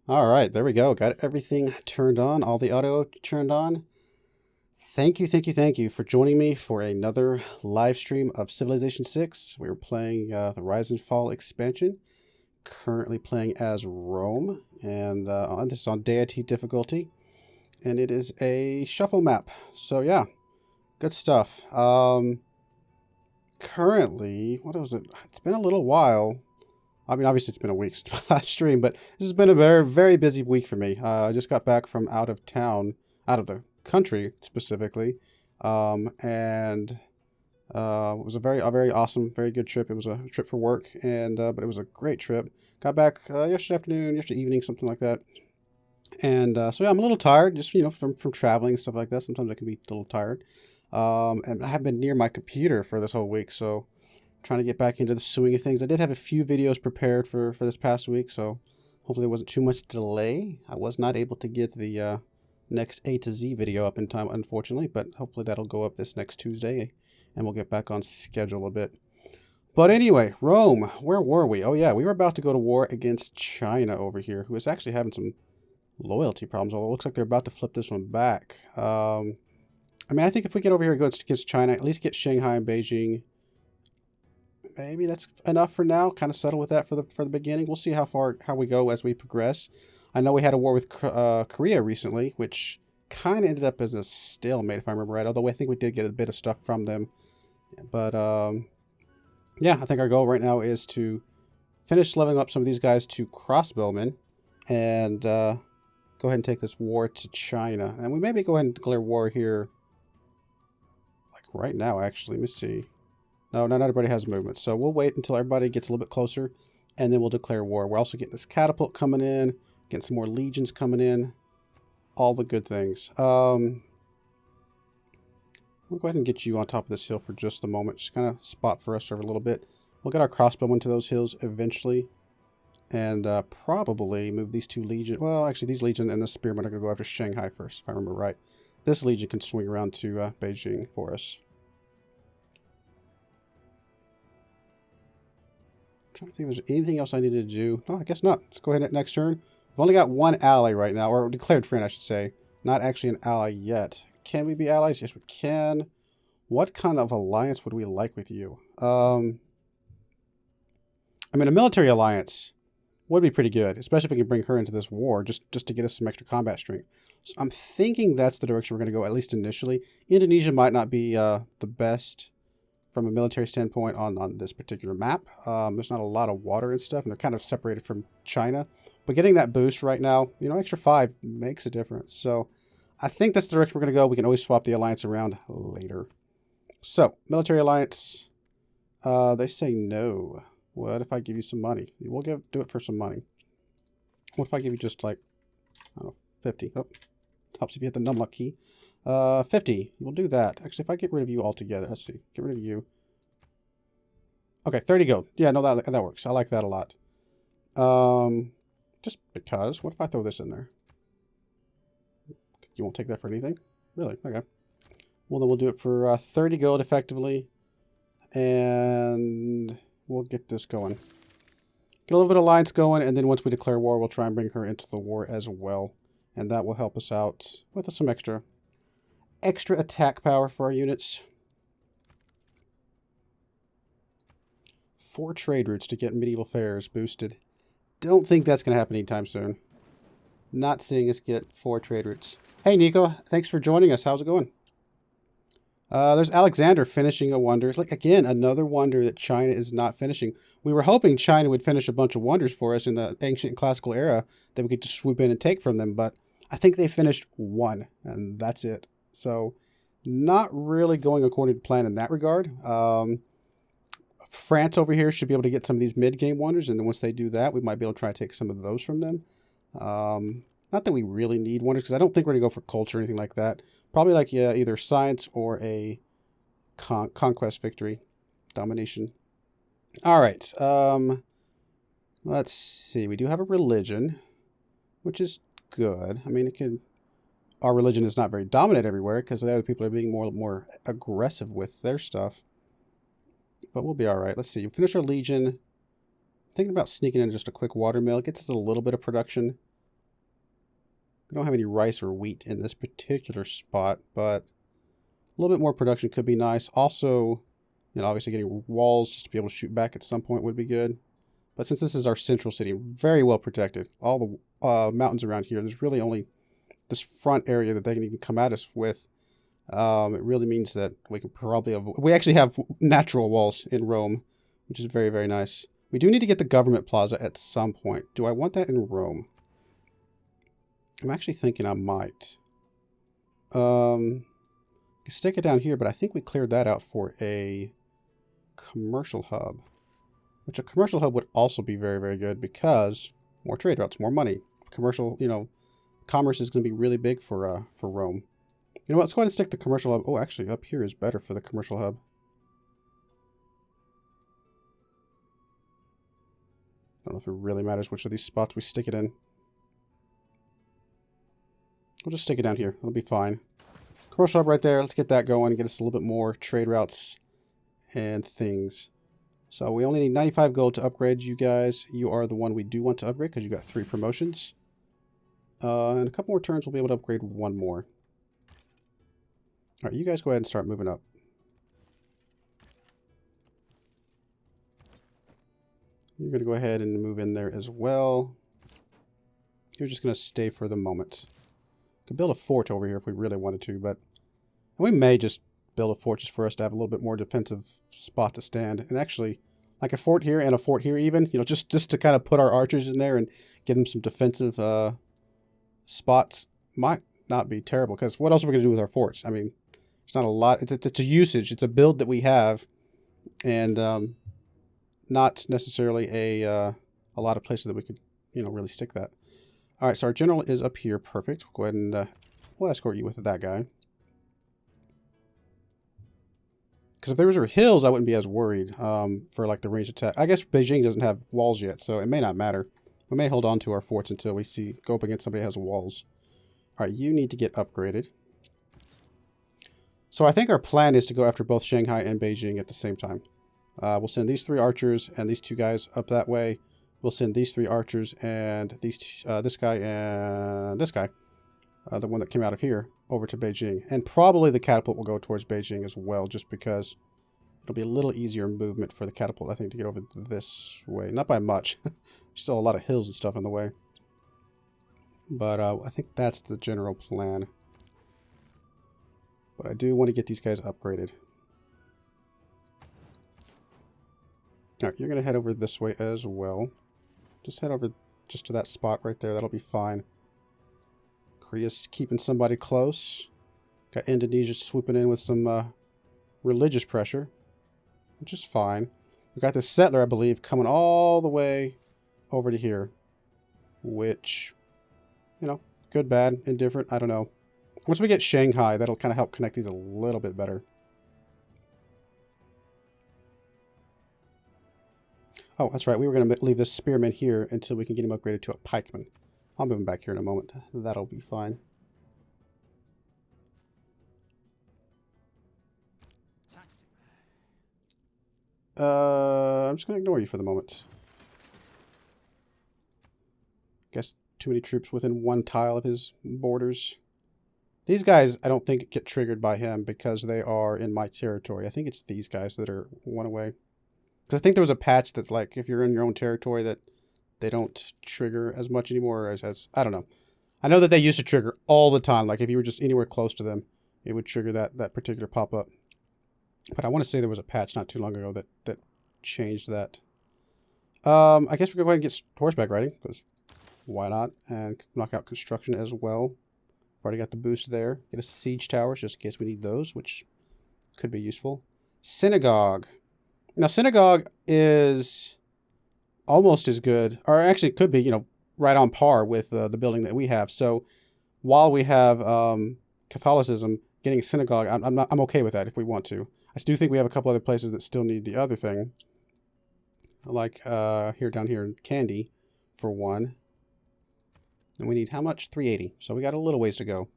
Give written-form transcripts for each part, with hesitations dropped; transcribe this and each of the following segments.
All right, there we go. Got everything turned on, all the audio turned on. Thank you for joining me for another live stream of Civilization 6. We're playing the Rise and Fall expansion. Currently playing as Rome, and this is on Deity Difficulty. And it is a shuffle map. So yeah, good stuff. Currently, what was it? It's been a little while. I mean, obviously it's been a week since my last stream, but this has been a very, very busy week for me. I just got back from out of town, out of the country specifically, and it was a very awesome, very good trip. It was a trip for work, and but it was a great trip. Got back yesterday afternoon, yesterday evening, something like that. And so yeah, I'm a little tired, just from traveling and stuff like that. Sometimes I can be a little tired. And I have been near my computer for this whole week, so trying to get back into the swing of things. I did have a few videos prepared for this past week, so hopefully there wasn't too much delay. I was not able to get the next A to Z video up in time, unfortunately, but hopefully that'll go up this next Tuesday, and we'll get back on schedule a bit. But anyway, Rome, where were we? Oh yeah, we were about to go to war against China over here, who is actually having some loyalty problems, although it looks like they're about to flip this one back. I mean, I think if we get over here against China, at least get Shanghai and Beijing. Maybe that's enough for now. Kind of settle with that for the beginning. We'll see how we go as we progress. I know we had a war with Korea recently, which kind of ended up as a stalemate, if I remember right. Although I think we did get a bit of stuff from them. But yeah, I think our goal right now is to finish leveling up some of these guys to crossbowmen, and go ahead and take this war to China. And we maybe go ahead and declare war here, like right now. Actually, let me see. No, not everybody has movement. So we'll wait until everybody gets a little bit closer, and then we'll declare war. We're also getting this catapult coming in, getting some more legions coming in. All the good things. We'll go ahead and get you on top of this hill for just a moment. Just kind of spot for us for a little bit. We'll get our crossbowmen to those hills eventually. And probably move these two legions. Well, actually, these legion and the spearmen are going to go after Shanghai first, if I remember right. This legion can swing around to Beijing for us. Trying to think if there's anything else I needed to do. No, I guess not. Let's go ahead and next turn. We've only got one ally right now, or declared friend, I should say. Not actually an ally yet. Can we be allies? Yes, we can. What kind of alliance would we like with you? I mean, a military alliance would be pretty good, especially if we can bring her into this war, just to get us some extra combat strength. So I'm thinking that's the direction we're going to go, at least initially. Indonesia might not be the best from a military standpoint on this particular map. There's not a lot of water and stuff, and they're kind of separated from China. But getting that boost right now, extra 5 makes a difference. So I think that's the direction we're going to go. We can always swap the alliance around later. So, military alliance. They say no. What if I give you some money? We'll do it for some money. What if I give you just like, I don't know, 50? Oh, helps if you hit the numlock key. 50. We'll do that. Actually, if I get rid of you altogether, let's see. Get rid of you. Okay, 30 gold. Yeah, no, that works. I like that a lot. Just because. What if I throw this in there? You won't take that for anything? Really? Okay. Well, then we'll do it for 30 gold effectively. And we'll get this going. Get a little bit of alliance going, and then once we declare war, we'll try and bring her into the war as well. And that will help us out with some extra attack power for our units. 4 trade routes to get medieval fairs boosted. Don't think that's going to happen anytime soon. Not seeing us get 4 trade routes. Hey, Nico. Thanks for joining us. How's it going? There's Alexander finishing a wonder. Like, again, another wonder that China is not finishing. We were hoping China would finish a bunch of wonders for us in the ancient and classical era that we could just swoop in and take from them, but I think they finished 1, and that's it. So, not really going according to plan in that regard. France over here should be able to get some of these mid-game wonders, and then once they do that, we might be able to try to take some of those from them. Not that we really need wonders, because I don't think we're going to go for culture or anything like that. Probably like either science or a conquest victory. Domination. All right. Let's see. We do have a religion, which is good. I mean, our religion is not very dominant everywhere because the other people are being more aggressive with their stuff. But we'll be all right. Let's see. Finish our legion. Thinking about sneaking in just a quick watermill. It gets us a little bit of production. We don't have any rice or wheat in this particular spot, but a little bit more production could be nice. Also, you know, obviously getting walls just to be able to shoot back at some point would be good. But since this is our central city, very well protected, all the mountains around here, there's really only this front area that they can even come at us with. It really means that we can probably avoid... We actually have natural walls in Rome, which is very, very nice. We do need to get the government plaza at some point. Do I want that in Rome? I'm actually thinking I might. Stick it down here, but I think we cleared that out for a commercial hub. Which a commercial hub would also be very, very good because more trade routes, more money. Commercial, you know, commerce is going to be really big for Rome. You know what? Let's go ahead and stick the commercial hub. Oh, actually, up here is better for the commercial hub. I don't know if it really matters which of these spots we stick it in. We'll just stick it down here. It'll be fine. Commercial hub right there. Let's get that going and get us a little bit more trade routes and things. So we only need 95 gold to upgrade you guys. You are the one we do want to upgrade because you got 3 promotions. And a couple more turns we'll be able to upgrade 1 more. Alright, you guys go ahead and start moving up. You're going to go ahead and move in there as well. You're just going to stay for the moment. Could build a fort over here if we really wanted to, but we may just build a fort just for us to have a little bit more defensive spot to stand. And actually, like a fort here and a fort here even, you know, just to kind of put our archers in there and give them some defensive spots might not be terrible. Because what else are we going to do with our forts? I mean, it's not a lot. It's a usage. It's a build that we have. And not necessarily a lot of places that we could, you know, really stick that. All right, so our general is up here. Perfect. We'll go ahead and we'll escort you with that guy. Because if there was hills, I wouldn't be as worried for like the range attack. I guess Beijing doesn't have walls yet, so it may not matter. We may hold on to our forts until we go up against somebody who has walls. All right, you need to get upgraded. So I think our plan is to go after both Shanghai and Beijing at the same time. We'll send these 3 archers and these 2 guys up that way. We'll send these 3 archers and these this guy and this guy, the one that came out of here, over to Beijing. And probably the catapult will go towards Beijing as well, just because it'll be a little easier movement for the catapult, I think, to get over this way. Not by much. Still a lot of hills and stuff in the way. But I think that's the general plan. But I do want to get these guys upgraded. Alright, you're going to head over this way as well. Just head over just to that spot right there. That'll be fine. Korea's keeping somebody close. Got Indonesia swooping in with some religious pressure, which is fine. We got this settler, I believe, coming all the way over to here. Which, you know, good, bad, indifferent, I don't know. Once we get Shanghai, that'll kind of help connect these a little bit better. Oh, that's right. We were going to leave this spearman here until we can get him upgraded to a pikeman. I'll move him back here in a moment. That'll be fine. I'm just going to ignore you for the moment. Guess too many troops within 1 tile of his borders. These guys, I don't think get triggered by him because they are in my territory. I think it's these guys that are 1 away. Because I think there was a patch that's like, if you're in your own territory, that they don't trigger as much anymore as I don't know. I know that they used to trigger all the time. Like if you were just anywhere close to them, it would trigger that particular pop-up. But I want to say there was a patch not too long ago that changed that. I guess we're going to go ahead and get horseback riding, because why not? And knock out construction as well. I've already got the boost there. Get a siege towers just in case we need those, which could be useful. Synagogue. Now, synagogue is almost as good, or actually it could be, you know, right on par with the building that we have. So while we have Catholicism, getting a synagogue, I'm okay with that if we want to. I do think we have a couple other places that still need the other thing, like down here in Kandy for 1. And we need how much? 380. So we got a little ways to go.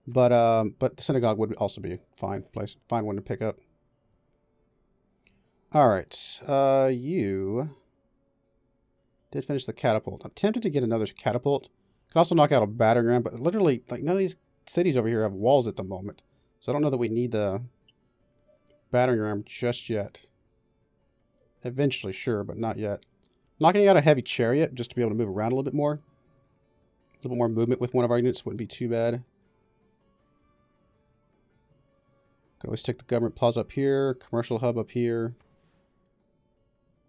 But the synagogue would also be a fine place, fine one to pick up. All right, you did finish the catapult. I'm tempted to get another catapult Could also knock out a battering ram, but literally, like, none of these cities over here have walls at the moment. So I don't know that we need the battering ram just yet. Eventually, sure, but not yet. Knocking out a heavy chariot just to be able to move around a little bit more. A little bit more movement with one of our units wouldn't be too bad. Could always stick the government plaza up here, commercial hub up here.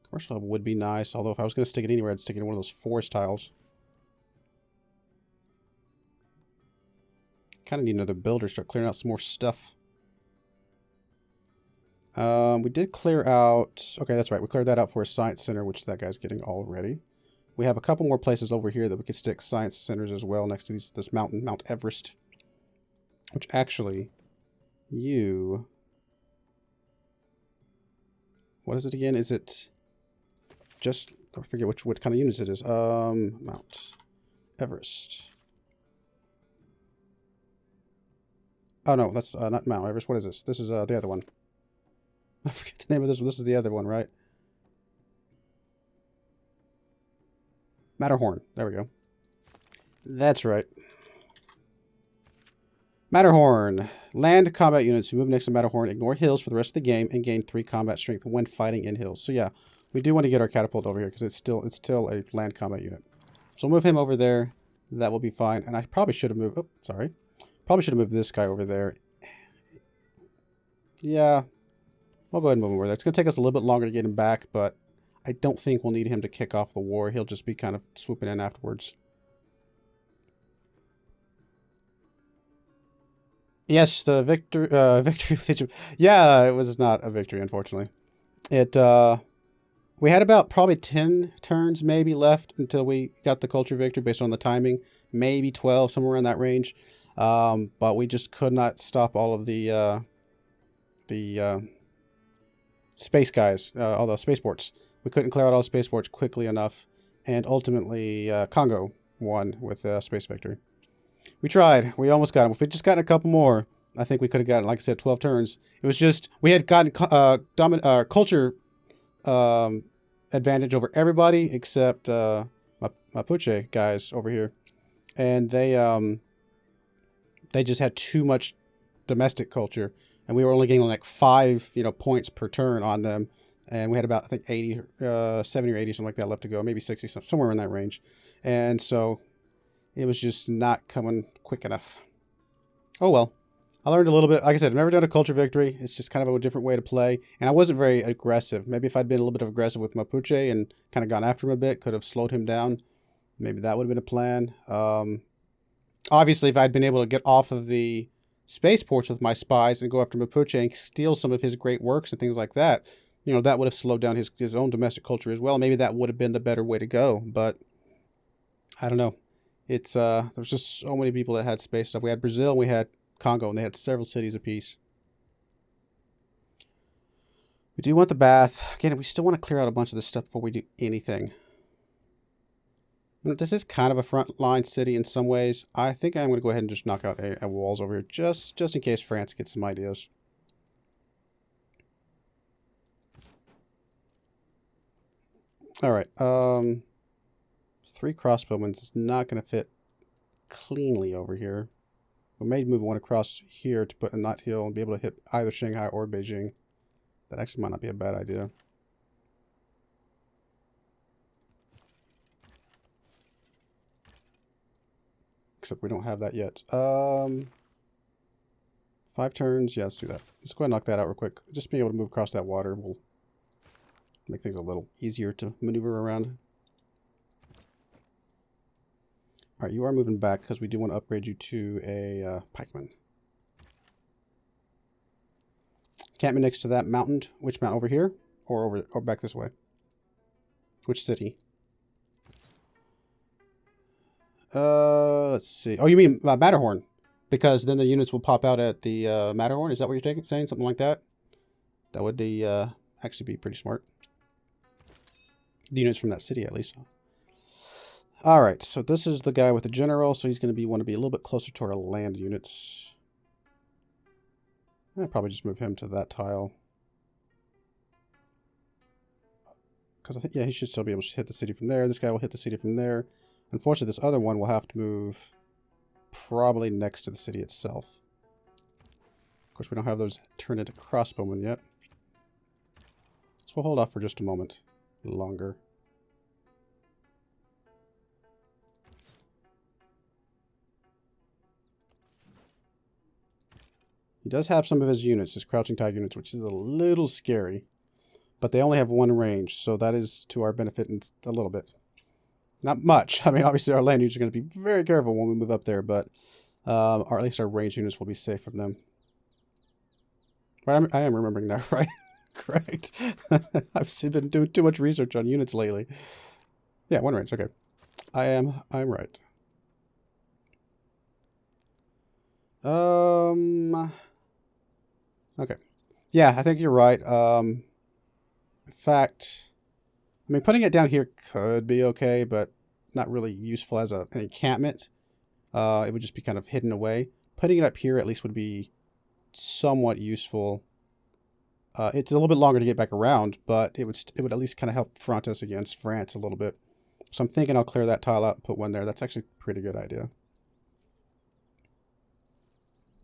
Commercial hub would be nice, although if I was going to stick it anywhere, I'd stick it in one of those forest tiles. Kind of need another builder, start clearing out some more stuff. We did clear out... Okay, that's right. We cleared that out for a science center, which that guy's getting already. We have a couple more places over here that we could stick science centers as well next to this mountain, Mount Everest. Which actually, you... What is it again? Is it just... I forget what kind of units it is. Mount Everest. Oh, no, that's not Mount Everest. What is this? This is the other one. I forget the name of this one. This is the other one, right? Matterhorn. There we go. That's right. Matterhorn. Land combat units who move next to Matterhorn ignore hills for the rest of the game and gain 3 combat strength when fighting in hills. So yeah, we do want to get our catapult over here because it's still a land combat unit. So we'll move him over there. That will be fine. And I probably should have moved... Oh, sorry. Probably should have moved this guy over there. Yeah. We'll go ahead and move him over there. It's going to take us a little bit longer to get him back, but I don't think we'll need him to kick off the war. He'll just be kind of swooping in afterwards. Yes, the victory with Egypt. Yeah, it was not a victory, unfortunately. We had about probably 10 turns maybe left until we got the culture victory based on the timing. Maybe 12, somewhere in that range. But we just could not stop all of the space guys, all the spaceports. We couldn't clear out all the spaceports quickly enough. And ultimately, Congo won with space victory. We tried. We almost got him. If we'd just gotten a couple more, I think we could have gotten, like I said, 12 turns. It was just, we had gotten culture advantage over everybody except Mapuche guys over here. And they just had too much domestic culture. And we were only getting like 5, points per turn on them. And we had about, I think, 70 or 80, something like that left to go. Maybe 60, somewhere in that range. And so it was just not coming quick enough. Oh, well. I learned a little bit. Like I said, I've never done a culture victory. It's just kind of a different way to play. And I wasn't very aggressive. Maybe if I'd been a little bit aggressive with Mapuche and kind of gone after him a bit, could have slowed him down. Maybe that would have been a plan. Obviously, if I'd been able to get off of the spaceports with my spies and go after Mapuche and steal some of his great works and things like that, that would have slowed down his own domestic culture as well. Maybe that would have been the better way to go. But I don't know. It's there's just so many people that had space stuff. We had Brazil and we had Congo, and they had several cities apiece. We do want the bath. Again, we still want to clear out a bunch of this stuff before we do anything. This is kind of a frontline city in some ways. I think I'm going to go ahead and just knock out a walls over here, just in case France gets some ideas. All right. 3 crossbowmen is not going to fit cleanly over here. We may move one across here to put a knot hill and be able to hit either Shanghai or Beijing. That actually might not be a bad idea. Except we don't have that yet. 5 turns. Yeah, let's do that. Let's go ahead and knock that out real quick. Just being able to move across that water will make things a little easier to maneuver around. Alright, you are moving back because we do want to upgrade you to a pikeman. Campment next to that mountain. Which mountain? Over here? Or back this way? Which city? Let's see. Oh, you mean Matterhorn? Because then the units will pop out at the Matterhorn? Is that what you're saying? Something like that? That would be, actually be pretty smart. The units from that city, at least. Alright, so this is the guy with the general, so he's going to want to be a little bit closer to our land units. I'll probably just move him to that tile. Because, yeah, he should still be able to hit the city from there. This guy will hit the city from there. Unfortunately, this other one will have to move probably next to the city itself. Of course, we don't have those turned into crossbowmen yet. So we'll hold off for just a moment longer. He does have some of his units, his Crouching Tiger units, which is a little scary. But they only have one range, so that is to our benefit in a little bit. Not much. I mean, obviously our land units are going to be very careful when we move up there, but or at least our range units will be safe from them. Right, I am remembering that, right? Correct. I've been doing too much research on units lately. Yeah, one range. Okay, I'm right. Okay. Yeah, I think you're right. In fact, I mean, putting it down here could be okay, but not really useful as an encampment. It would just be kind of hidden away. Putting it up here at least would be somewhat useful. It's a little bit longer to get back around, but it would at least kind of help front us against France a little bit. So I'm thinking I'll clear that tile out and put one there. That's actually a pretty good idea.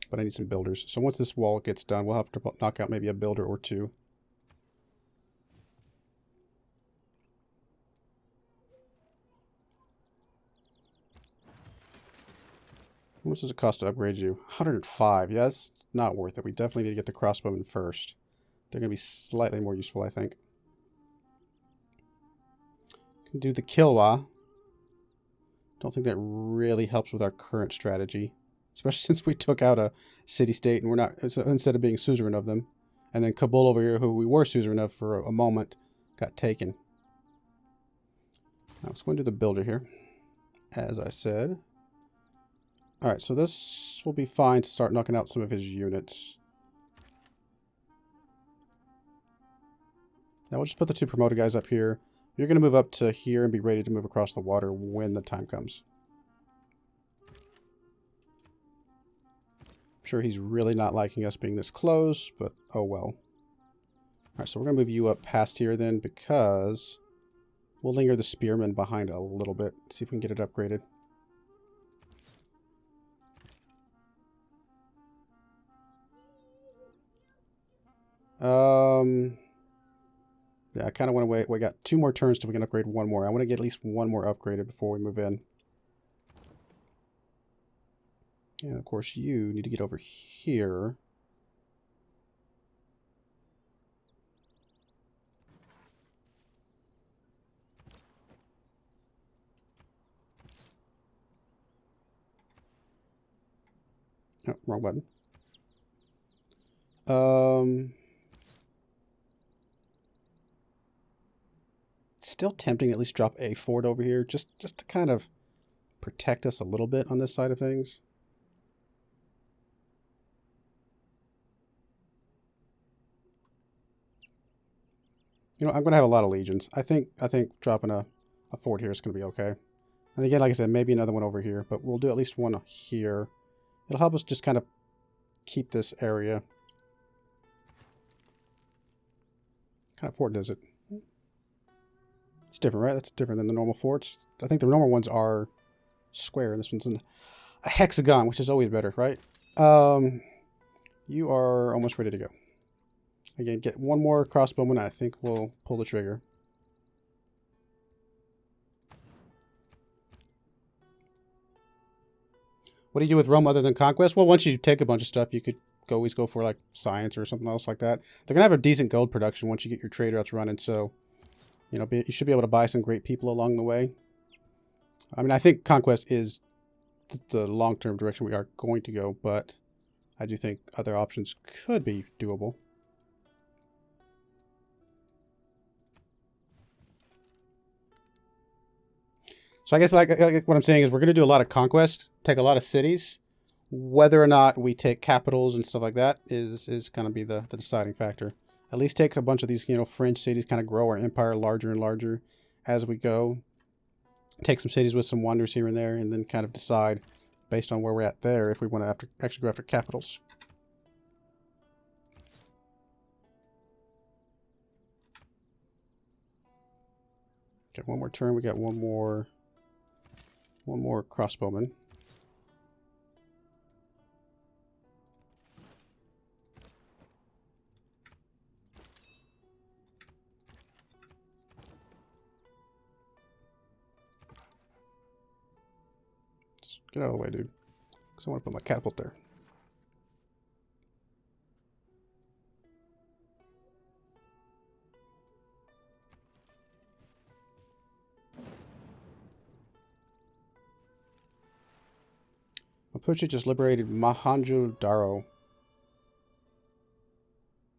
But I need some builders. So once this wall gets done, we'll have to knock out maybe a builder or two. How much does it cost to upgrade you? 105. Yeah, that's not worth it. We definitely need to get the crossbowmen first. They're going to be slightly more useful, I think. Can do the Kilwa. Don't think that really helps with our current strategy. Especially since we took out a city-state and we're not, instead of being suzerain of them. And then Kabul over here, who we were suzerain of for a moment, got taken. Now let's go into the builder here. As I said. Alright, so this will be fine to start knocking out some of his units. Now we'll just put the two promoted guys up here. You're going to move up to here and be ready to move across the water when the time comes. I'm sure he's really not liking us being this close, but oh well. Alright, so we're going to move you up past here then, because we'll linger the spearmen behind a little bit. See if we can get it upgraded. Yeah, I kind of want to wait. We got 2 more turns till we can upgrade one more. I want to get at least one more upgraded before we move in. And of course, you need to get over here. Oh, wrong button. Still tempting to at least drop a fort over here, just to kind of protect us a little bit on this side of things. You know, I'm going to have a lot of legions. I think dropping a fort here is going to be okay. And again, like I said, maybe another one over here, but we'll do at least one here. It'll help us just kind of keep this area. What kind of fort is it? It's different, right? That's different than the normal forts. I think the normal ones are square, and this one's a hexagon, which is always better, right? You are almost ready to go. Again, get one more crossbowman, I think we'll pull the trigger. What do you do with Rome other than conquest? Well, once you take a bunch of stuff, you could always go for like science or something else like that. They're gonna have a decent gold production once you get your trade routes running, so you know you should be able to buy some great people along the way. I mean, I think conquest is the long-term direction we are going to go, but I do think other options could be doable. So I guess like what I'm saying is we're going to do a lot of conquest, take a lot of cities. Whether or not we take capitals and stuff like that is going to be the deciding factor. At least take a bunch of these, you know, fringe cities, kind of grow our empire larger and larger as we go. Take some cities with some wonders here and there, and then kind of decide based on where we're at there if we want to actually go after capitals. Okay, one more turn. We got one more One more crossbowman. Just get out of the way, dude. Because I want to put my catapult there. Mapuche just liberated Mohenjo-Daro.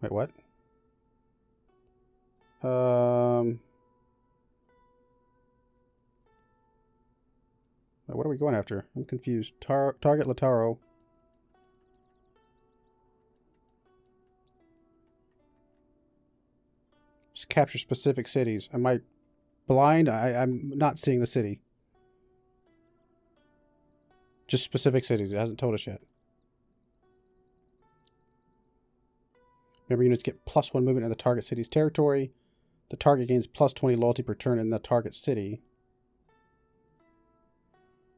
Wait, what? What are we going after? I'm confused. Target Lataro. Just capture specific cities. Am I blind? I'm not seeing the city. Just specific cities. It hasn't told us yet. Member units get +1 movement in the target city's territory. The target gains +20 loyalty per turn in the target city.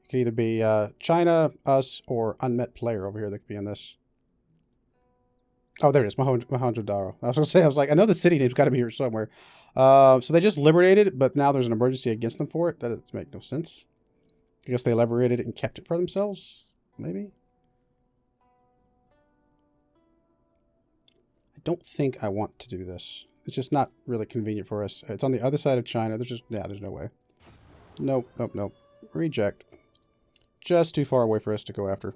It could either be China, us, or unmet player over here that could be in this. Oh, there it is. Mohenjo-Daro. I was going to say, I was like, I know the city name's got to be here somewhere. So they just liberated it, but now there's an emergency against them for it. That doesn't make no sense. I guess they liberated it and kept it for themselves, maybe? I don't think I want to do this. It's just not really convenient for us. It's on the other side of China. There's just, yeah, there's no way. Nope, nope, nope. Reject. Just too far away for us to go after.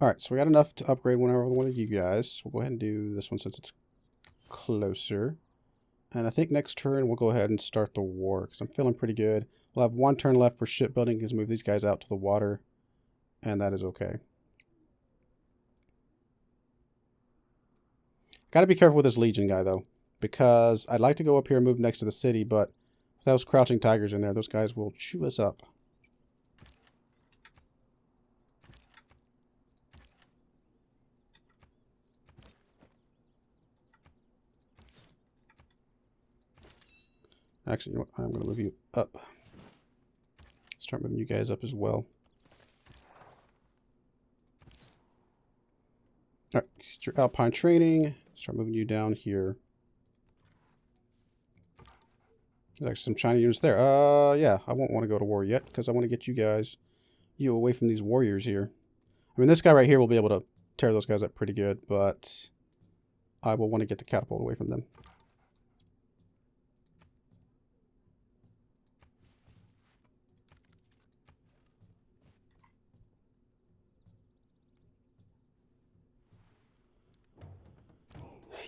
Alright, so we got enough to upgrade one of you guys. We'll go ahead and do this one since it's closer. And I think next turn we'll go ahead and start the war, because I'm feeling pretty good. We'll have 1 turn left for shipbuilding, because move these guys out to the water, and that is okay. Got to be careful with this Legion guy, though, because I'd like to go up here and move next to the city, but with those crouching tigers in there, those guys will chew us up. Actually, you know what? I'm going to move you up. Start moving you guys up as well. Alright, get your Alpine training. Start moving you down here. There's actually some China units there. Yeah, I won't want to go to war yet, because I want to get you away from these warriors here. I mean, this guy right here will be able to tear those guys up pretty good, but I will want to get the catapult away from them.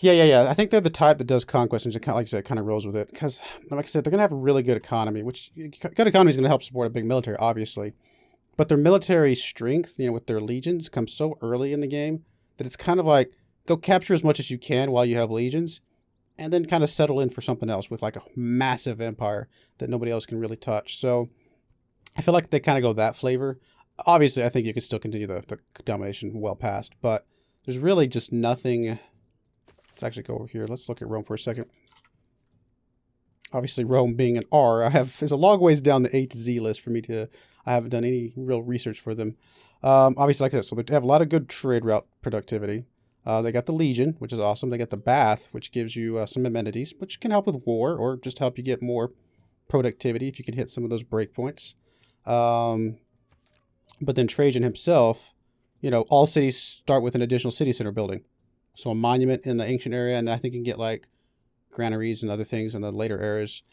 Yeah. I think they're the type that does conquest and just kind of, like I said, kind of rolls with it. Because, like I said, they're going to have a really good economy, which good economy is going to help support a big military, obviously. But their military strength, you know, with their legions, comes so early in the game that it's kind of like, go capture as much as you can while you have legions, and then kind of settle in for something else with like a massive empire that nobody else can really touch. So I feel like they kind of go that flavor. Obviously, I think you can still continue the domination well past, but there's really just nothing. Let's actually go over here. Let's look at Rome for a second. Obviously, Rome being an R, is a long ways down the A to Z list for me to. I haven't done any real research for them. Obviously, like I said, so they have a lot of good trade route productivity. They got the Legion, which is awesome. They got the Bath, which gives you some amenities, which can help with war or just help you get more productivity if you can hit some of those breakpoints. But then Trajan himself, you know, all cities start with an additional city center building. So a monument in the ancient area, and I think you can get like granaries and other things in the later eras.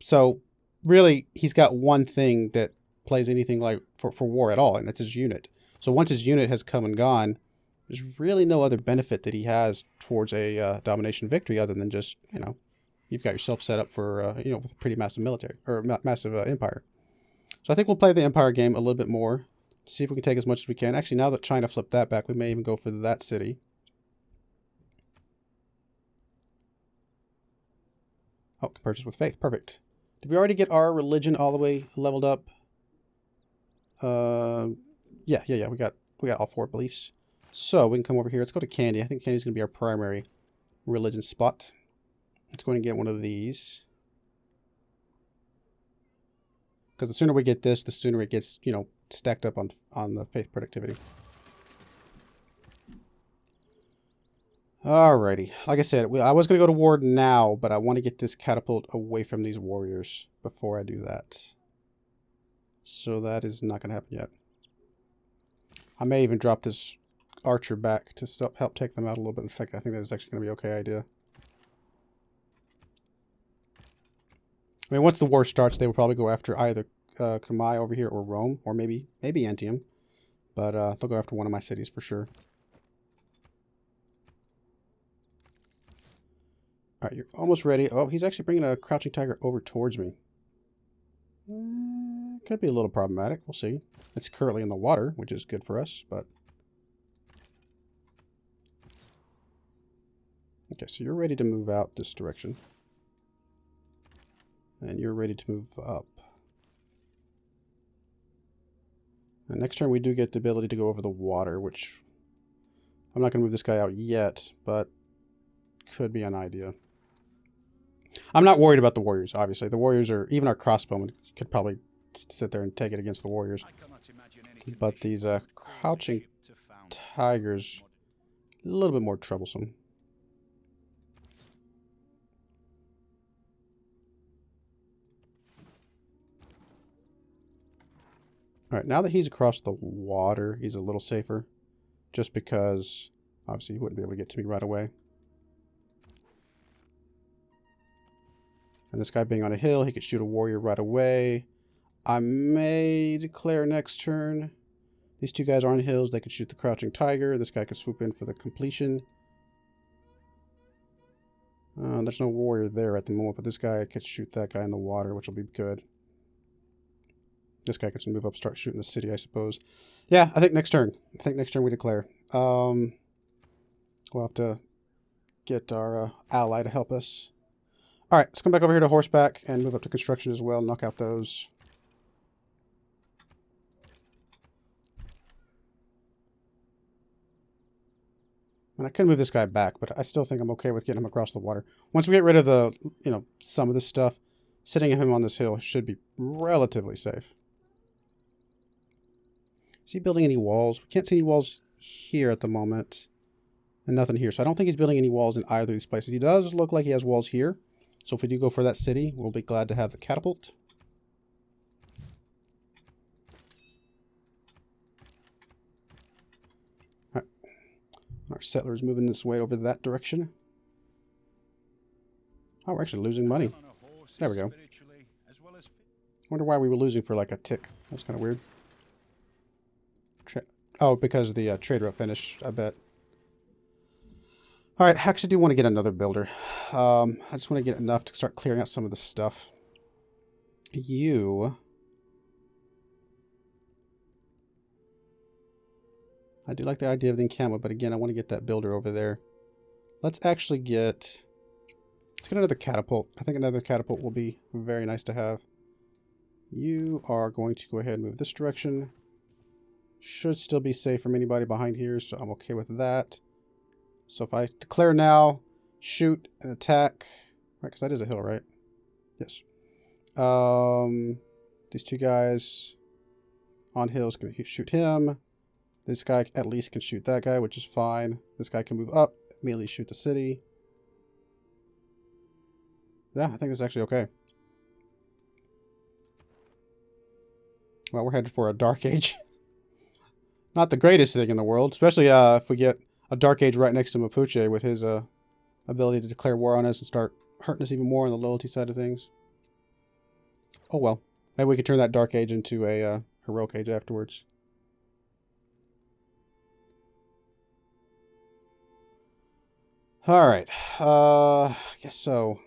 So really, he's got one thing that plays anything like for war at all, and it's his unit. So once his unit has come and gone, there's really no other benefit that he has towards a domination victory other than just, you know, you've got yourself set up for, you know, with a pretty massive military, or massive empire. So I think we'll play the empire game a little bit more. See if we can take as much as we can. Actually, now that China flipped that back, we may even go for that city. Oh, purchase with faith. Perfect. Did we already get our religion all the way leveled up? Yeah. We got all 4 beliefs. So we can come over here. Let's go to candy. I think candy's going to be our primary religion spot. Let's go and get one of these. Because the sooner we get this, the sooner it gets, you know, stacked up on the faith productivity. Alrighty. Like I said, I was going to go to war now, but I want to get this catapult away from these warriors before I do that. So that is not going to happen yet. I may even drop this archer back to help take them out a little bit. In fact, I think that is actually going to be an okay idea. I mean, once the war starts, they will probably go after either Kamai over here or Rome, or maybe Antium. But they'll go after one of my cities for sure. Alright, you're almost ready. Oh, he's actually bringing a crouching tiger over towards me. Could be a little problematic. We'll see. It's currently in the water, which is good for us, but... Okay, so you're ready to move out this direction. And you're ready to move up. And next turn we do get the ability to go over the water, which... I'm not going to move this guy out yet, but could be an idea. I'm not worried about the warriors, obviously. The warriors are... Even our crossbowmen could probably sit there and take it against the warriors. But these crouching tigers, a little bit more troublesome. Alright, now that he's across the water, he's a little safer. Just because, obviously, he wouldn't be able to get to me right away. And this guy being on a hill, he could shoot a warrior right away. I may declare next turn. These two guys are on hills. They could shoot the crouching tiger. This guy could swoop in for the completion. There's no warrior there at the moment, but this guy could shoot that guy in the water, which will be good. This guy could move up, start shooting the city, I suppose. Yeah, I think next turn. I think next turn we declare. We'll have to get our ally to help us. Alright, let's come back over here to horseback and move up to construction as well. Knock out those. And I could move this guy back, but I still think I'm okay with getting him across the water. Once we get rid of the, you know, some of this stuff, sitting him on this hill should be relatively safe. Is he building any walls? We can't see any walls here at the moment. And nothing here. So I don't think he's building any walls in either of these places. He does look like he has walls here. So if we do go for that city, we'll be glad to have the catapult. Alright. Our settlers moving this way over that direction. Oh, we're actually losing money. There we go. Wonder why we were losing for like a tick. That's kind of weird. Oh, because the trade route finished, I bet. Alright, I actually do want to get another builder. I just want to get enough to start clearing out some of the stuff. I do like the idea of the encampment, but again, I want to get that builder over there. Let's actually get... Let's get another catapult. I think another catapult will be very nice to have. You are going to go ahead and move this direction. Should still be safe from anybody behind here, so I'm okay with that. So if I declare now, shoot and attack, right? Because that is a hill, right? Yes. These two guys on hills can shoot him. This guy at least can shoot that guy, which is fine. This guy can move up, immediately shoot the city. Yeah, I think this is actually okay. Well, we're headed for a Dark Age. Not the greatest thing in the world, especially if we get a Dark Age right next to Mapuche with his ability to declare war on us and start hurting us even more on the loyalty side of things. Oh well. Maybe we could turn that Dark Age into a Heroic Age afterwards. Alright. I guess so.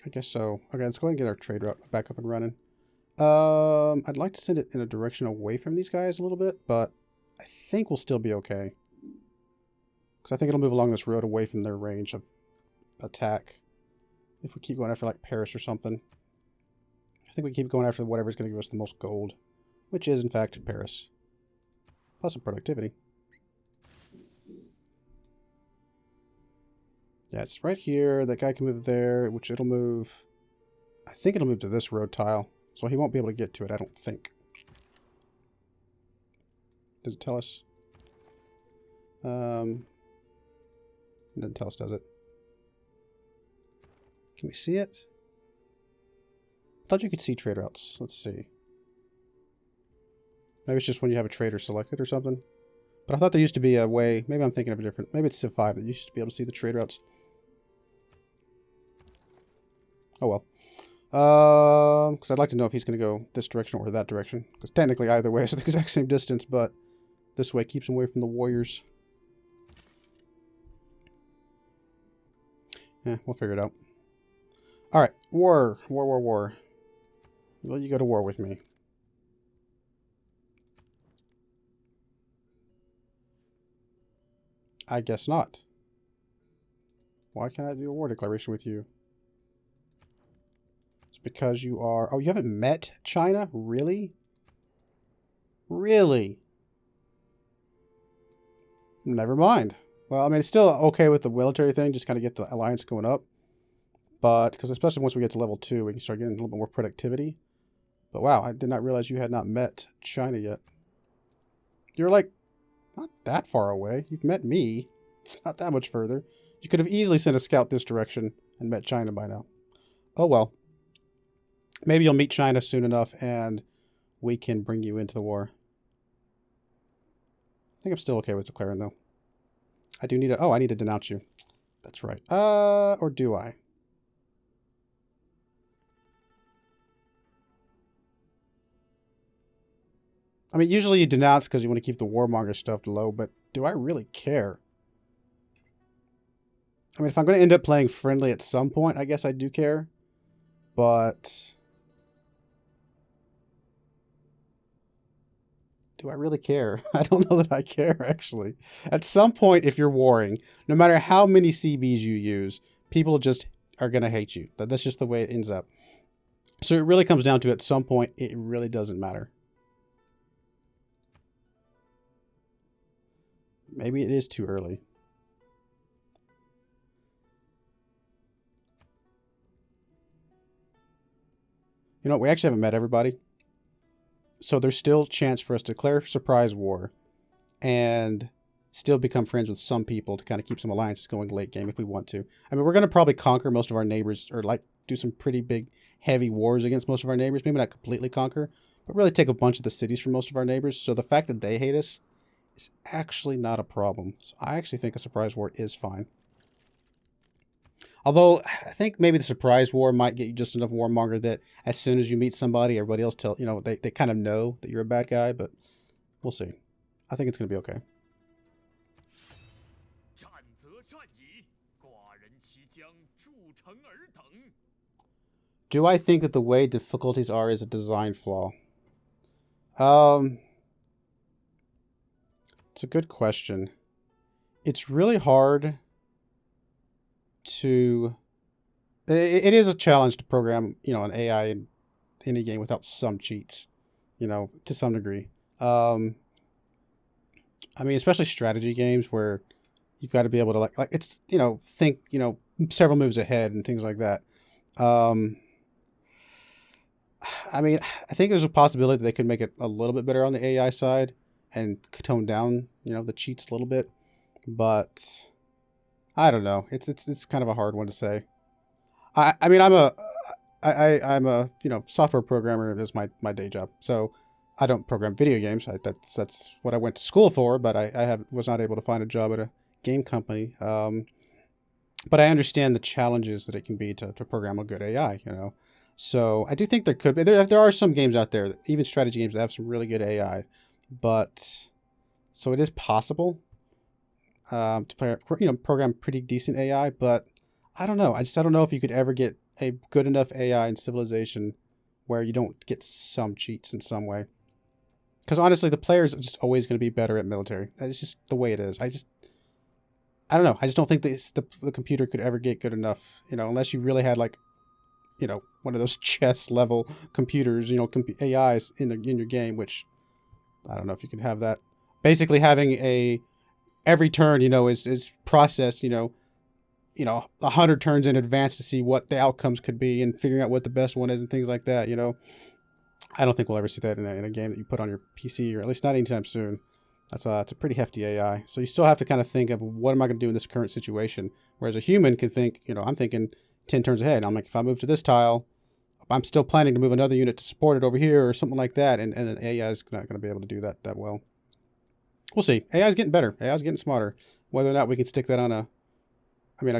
Okay, let's go ahead and get our trade route back up and running. I'd like to send it in a direction away from these guys a little bit, but I think we'll still be okay. Because I think it'll move along this road away from their range of attack. If we keep going after like Paris or something. I think we keep going after whatever's going to give us the most gold. Which is in fact Paris. Plus some productivity. Yeah, it's right here. That guy can move there, which it'll move... I think it'll move to this road tile. So he won't be able to get to it, I don't think. Does it tell us? It doesn't tell us, does it? Can we see it? I thought you could see trade routes. Let's see. Maybe it's just when you have a trader selected or something. But I thought there used to be a way. Maybe I'm thinking of a different. Maybe it's Civ 5 that used to be able to see the trade routes. Oh well. Because I'd like to know if he's going to go this direction or that direction. Because technically either way is the exact same distance, but this way keeps him away from the warriors. Yeah, we'll figure it out. Alright, war. War. Will you go to war with me? I guess not. Why can't I do a war declaration with you? It's because you are... Oh, you haven't met China? Really? Really? Never mind. Well, I mean, it's still okay with the military thing, just kind of get the alliance going up. But, because especially once we get to level 2, we can start getting a little bit more productivity. But wow, I did not realize you had not met China yet. You're like, not that far away. You've met me. It's not that much further. You could have easily sent a scout this direction and met China by now. Oh well. Maybe you'll meet China soon enough and we can bring you into the war. I think I'm still okay with declaring though. I do need to... Oh, I need to denounce you. That's right. Or do I? I mean, usually you denounce because you want to keep the warmonger stuff low, but do I really care? I mean, if I'm going to end up playing friendly at some point, I guess I do care. But... do I really care? I don't know that I care, actually. At some point, if you're warring, no matter how many CBs you use, people just are going to hate you. That's just the way it ends up. So it really comes down to, at some point, it really doesn't matter. Maybe it is too early. You know what? We actually haven't met everybody. So there's still a chance for us to declare surprise war and still become friends with some people to kind of keep some alliances going late game if we want to. I mean, we're going to probably conquer most of our neighbors, or like do some pretty big, heavy wars against most of our neighbors. Maybe not completely conquer, but really take a bunch of the cities from most of our neighbors. So the fact that they hate us is actually not a problem. So I actually think a surprise war is fine. Although, I think maybe the surprise war might get you just enough warmonger that as soon as you meet somebody, everybody else they kind of know that you're a bad guy, but we'll see. I think it's going to be okay. Do I think that the way difficulties are is a design flaw? It's a good question. It's really hard to... It is a challenge to program, an AI in any game without some cheats, to some degree. I mean, especially strategy games where you've got to be able to like it's, think, several moves ahead and things like that. I mean, I think there's a possibility that they could make it a little bit better on the AI side and tone down, the cheats a little bit, but I don't know. It's kind of a hard one to say. I mean, I'm a software programmer is my day job. So I don't program video games. That's what I went to school for, but I was not able to find a job at a game company. But I understand the challenges that it can be to program a good AI, So I do think there could be, there are some games out there, even strategy games, that have some really good AI, but so it is possible to play, program pretty decent AI, but I don't know. I don't know if you could ever get a good enough AI in Civilization where you don't get some cheats in some way. Because honestly, the players are just always going to be better at military. It's just the way it is. I don't know. I just don't think the computer could ever get good enough, unless you really had like, one of those chess level computers, AIs in your game, which I don't know if you can have that. Basically having every turn, is processed, 100 turns in advance to see what the outcomes could be and figuring out what the best one is and things like that, I don't think we'll ever see that in a game that you put on your PC, or at least not anytime soon. That's a pretty hefty AI. So you still have to kind of think of, what am I going to do in this current situation? Whereas a human can think, I'm thinking 10 turns ahead. I'm like, if I move to this tile, I'm still planning to move another unit to support it over here or something like that. And an AI is not going to be able to do that well. We'll see. AI is getting better. AI is getting smarter. Whether or not we can stick that on a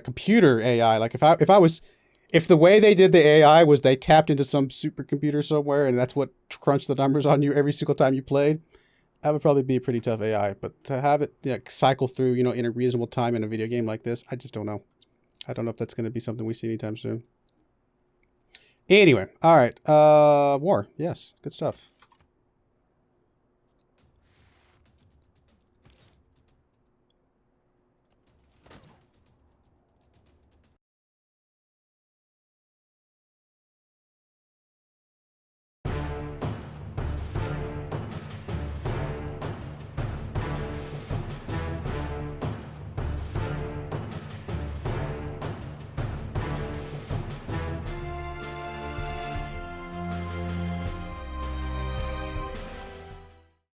computer AI. Like if the way they did the AI was they tapped into some supercomputer somewhere and that's what crunched the numbers on you every single time you played, that would probably be a pretty tough AI. But to have it cycle through, in a reasonable time in a video game like this, I just don't know. I don't know if that's going to be something we see anytime soon. Anyway, all right. War. Yes, good stuff.